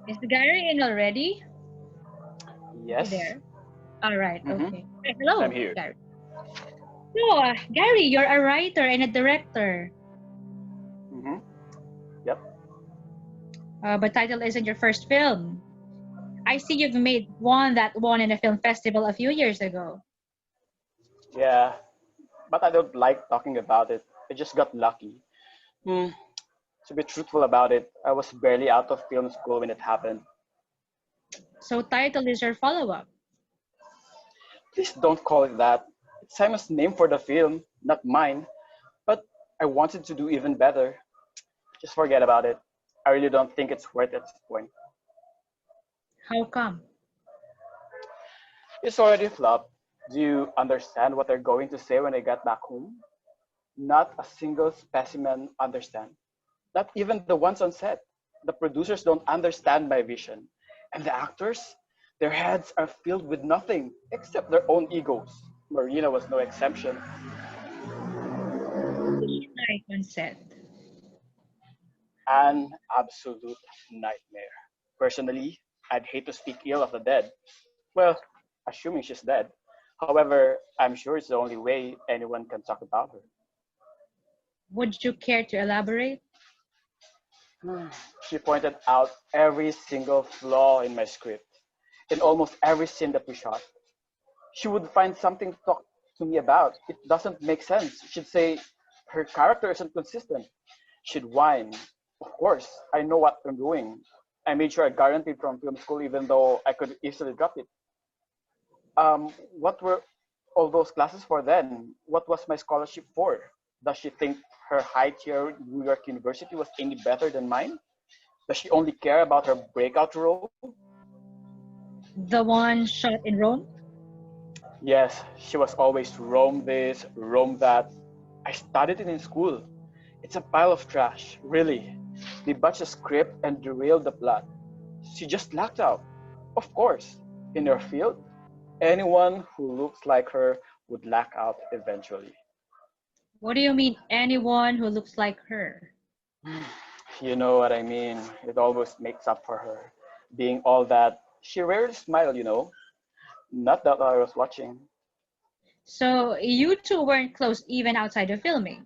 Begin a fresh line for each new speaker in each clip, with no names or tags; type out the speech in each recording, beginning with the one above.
Is Gary in already? Is he
Yes.
there? All right,
Mm-hmm.
okay.
I'm
Hello,
here.
Gary. So, Gary, you're a writer and a director,
Mm-hmm. Yep.
but title isn't your first film. I see you've made one that won in a film festival a few years ago.
Yeah. But I don't like talking about it. I just got lucky. Hmm. To be truthful about it, I was barely out of film school when it happened.
So, title is your follow-up.
Please don't call it that. It's Simon's name for the film, not mine. But I wanted to do even better. Just forget about it. I really don't think it's worth it at this point.
How come?
It's already flopped. Do you understand what they're going to say when I get back home? Not a single specimen understand. Not even the ones on set. The producers don't understand my vision. And the actors, their heads are filled with nothing except their own egos. Marina was no exception.
What was she like on set?
An absolute nightmare. Personally, I'd hate to speak ill of the dead. Well, assuming she's dead. However, I'm sure it's the only way anyone can talk about
Would you care to elaborate?
her. She pointed out every single flaw in my script, in almost every scene that we shot. She would find something to talk to me about. It doesn't make sense. She'd say her character isn't consistent. She'd whine. Of course, I know what I'm doing. I made sure I guaranteed from film school, even though I could easily drop it. What were all those classes for then? What was my scholarship for? Does she think her high tier New York University was any better than mine? Does she only care about her breakout role?
The one shot in Rome?
Yes, she was always Rome this, Rome that. I studied it in school. It's a pile of trash, really. They botched the script and derailed the plot. She just lacked out. Of course, in her field, anyone who looks like her would lack out eventually.
What do you mean, anyone who looks like her?
You know what I mean? It always makes up for her. Being all that, she rarely smiled. Not that I was watching.
So, you two weren't close even outside of filming.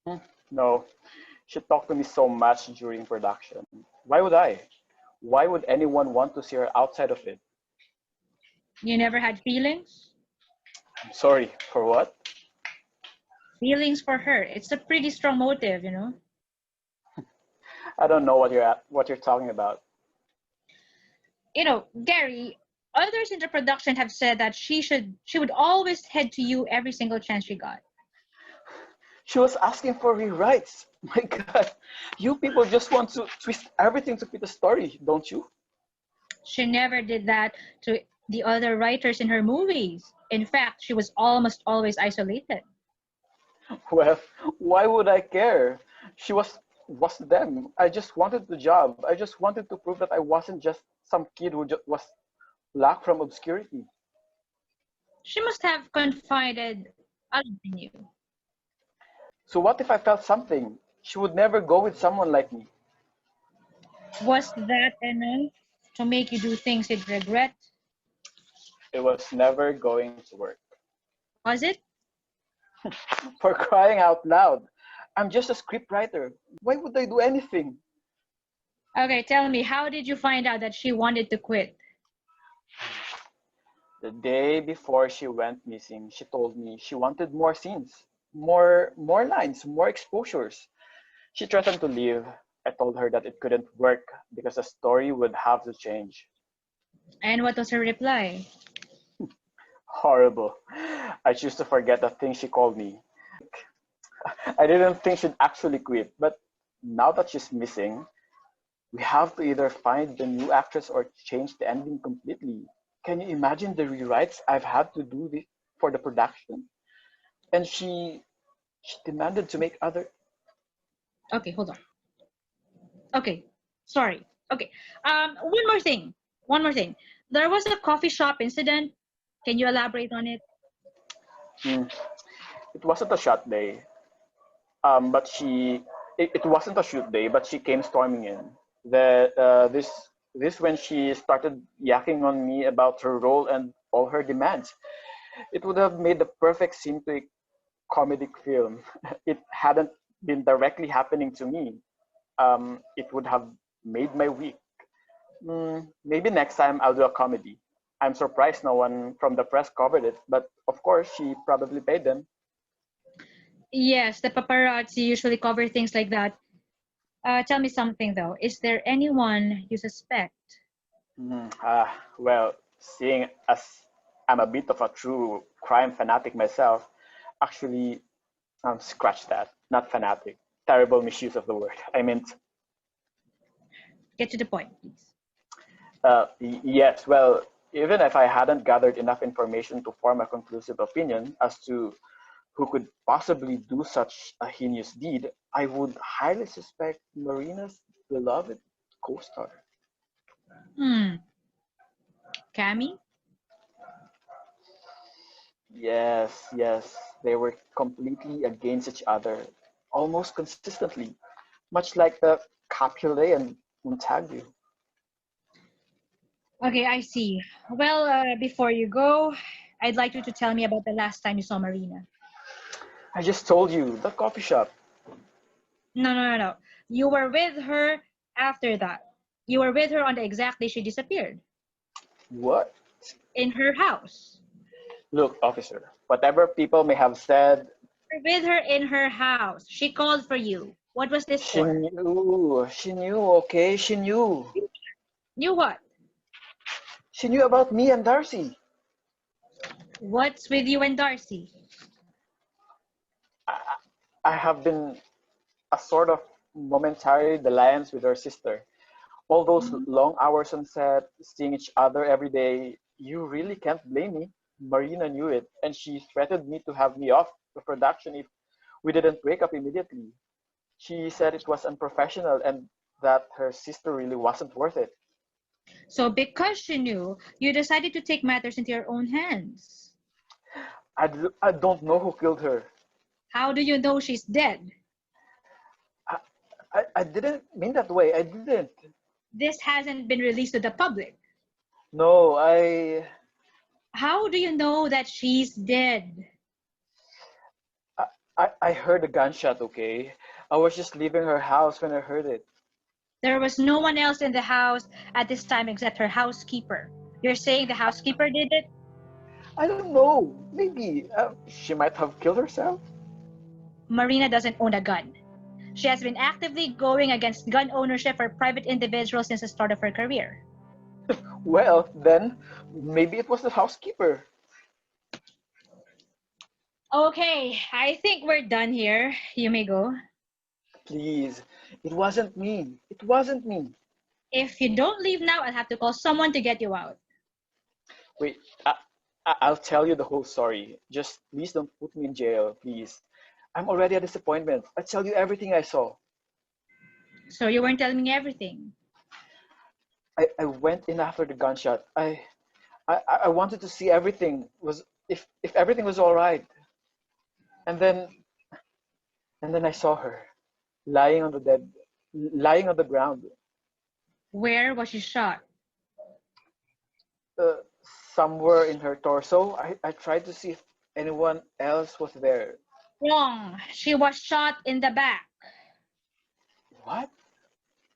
Hmm, no, she talked to me so much during production. Why would I? Why would anyone want to see her outside of it?
You never had feelings?
I'm sorry, for what?
Feelings for her. It's a pretty strong motive, you know?
I don't know what you're talking about.
Gary, others in the production have said that she would always head to you every single chance she got.
She was asking for rewrites. My God, you people just want to twist everything to fit a story, don't you?
She never did that to the other writers in her movies. In fact, she was almost always isolated.
Well, why would I care? She was them. I just wanted the job. I just wanted to prove that I wasn't just some kid who just was black from obscurity.
She must have confided a lot in you.
So what if I felt something? She would never go with someone like me.
Was that enough to make you do things you'd regret?
It was never going to work.
Was it?
For crying out loud. I'm just a scriptwriter. Why would I do anything?
Okay, tell me, how did you find out that she wanted to quit?
The day before she went missing, she told me she wanted more scenes, more lines, more exposures. She threatened to leave. I told her that it couldn't work because the story would have to change.
And what was her reply?
Horrible. I choose to forget the thing she called me. I didn't think she'd actually quit, but now that she's missing, we have to either find the new actress or change the ending completely. Can you imagine the rewrites I've had to do for the production? And she demanded to make other.
Okay, hold on. Okay, sorry. Okay, one more thing. One more thing. There was a coffee shop incident. Can you elaborate on it?
Hmm, it wasn't a shot day, but it wasn't a shoot day, but she came storming in. This This when she started yakking on me about her role and all her demands. It would have made the perfect scene to a comedic film. It hadn't been directly happening to me. It would have made my week. Maybe next time I'll do a comedy. I'm surprised no one from the press covered it, but of course she probably paid them.
Yes, the paparazzi usually cover things like that. Tell me something though. Is there anyone you suspect?
Well, seeing as I'm a bit of a true crime fanatic myself, actually, scratch that. Not fanatic. Terrible misuse of the word. I meant,
Get to the point, please.
yes, well, even if I hadn't gathered enough information to form a conclusive opinion as to who could possibly do such a heinous deed, I would highly suspect Marina's beloved co-star.
Hmm. Cammy?
Yes, yes, they were completely against each other, almost consistently, much like the Capulet and Montague.
Okay, I see. Well, before you go, I'd like you to tell me about the last time you saw Marina.
I just told you, the coffee shop.
No, no, no, no. You were with her after that. You were with her on the exact day she disappeared.
What?
In her house.
Look, officer, whatever people may have said,
You were with her in her house. She called for you. What was this for?
she knew, okay, she knew.
Knew what?
She knew about me and Darcy.
What's with you and Darcy?
I, I have been a sort of momentary alliance with her sister. All those
Mhm.
long hours on set, seeing each other every day, you really can't blame me. Marina knew it, and she threatened me to have me off the production if we didn't break up immediately. She said it was unprofessional and that her sister really wasn't worth it.
So because she knew, you decided to take matters into your own hands.
I don't know who killed her.
How do you know she's dead?
I, I didn't mean that way. I didn't.
This hasn't been released to the public.
No,
How do you know that she's dead?
I heard a gunshot, okay? I was just leaving her house when I heard it.
There was no one else in the house at this time except her housekeeper. You're saying the housekeeper did it?
I don't know. Maybe she might have killed herself.
Marina doesn't own a gun. She has been actively going against gun ownership for private individuals since the start of her career.
Well, then maybe it was the housekeeper.
Okay, I think we're done here. You may go.
Please, it wasn't me. It wasn't me.
If you don't leave now, I'll have to call someone to get you out.
Wait, I'll tell you the whole story. Just please don't put me in jail, please. I'm already a disappointment. I'll tell you everything I saw.
So you weren't telling me everything.
I went in after the gunshot. I wanted to see everything was if everything was all right. And then I saw her lying on the dead, lying on the ground.
Where was she shot?
Uh, Somewhere in her torso. I tried to see if anyone else was there.
Wrong. She was shot in the back.
What?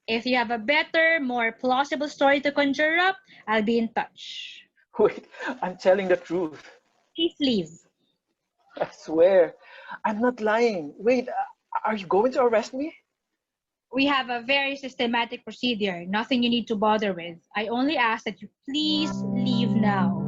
If you have a better, more plausible story to conjure up, I'll be in touch.
Wait, I'm telling the truth.
Please leave.
I swear. I'm not lying. Wait, are you going to arrest me?
We have a very systematic procedure. Nothing you need to bother with. I only ask that you please leave now.